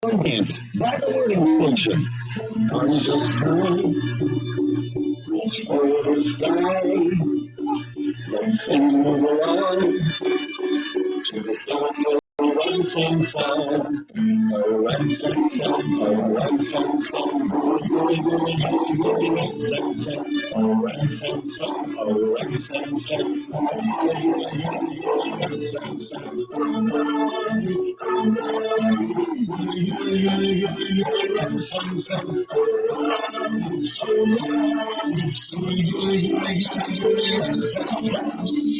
Content by the wording station. I'm just trying reach for the sky. Let's sing move along to the song of a ransom song. A ransom song, a ransom song. Gooey, gooey, gooey, gooey, ransom song. A ransom song, a ransom song.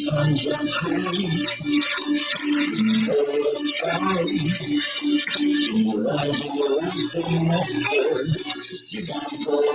I'm just crazy for the you got to go with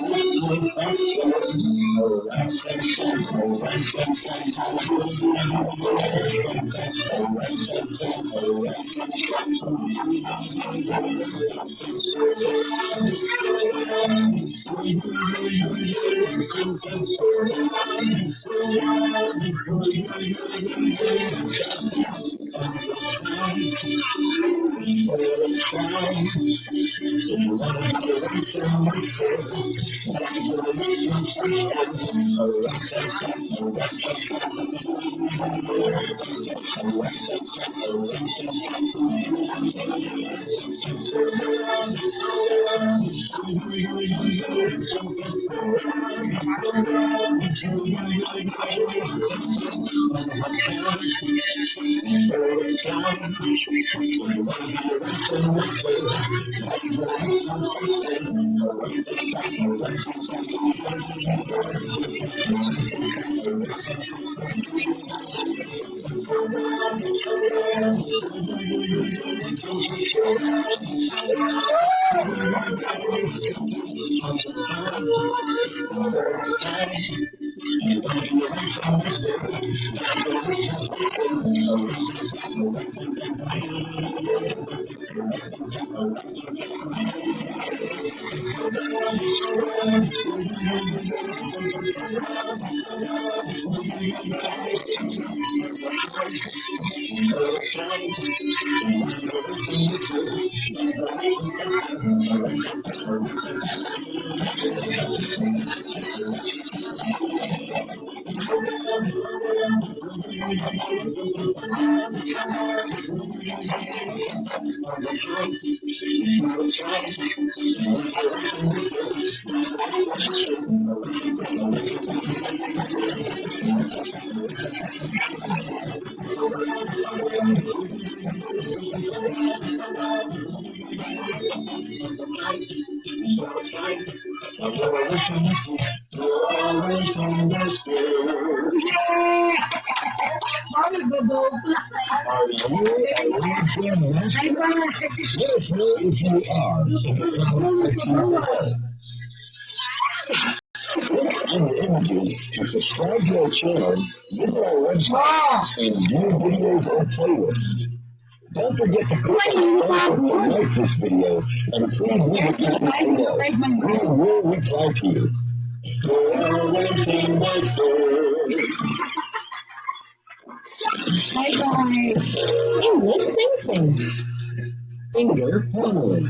if you are. To subscribe to our channel, visit our website, and view videos or playlists. Don't forget to like this video, and please leave us this below. We will reply to you. Hi guys. Hey, let's sing things. Finger Family.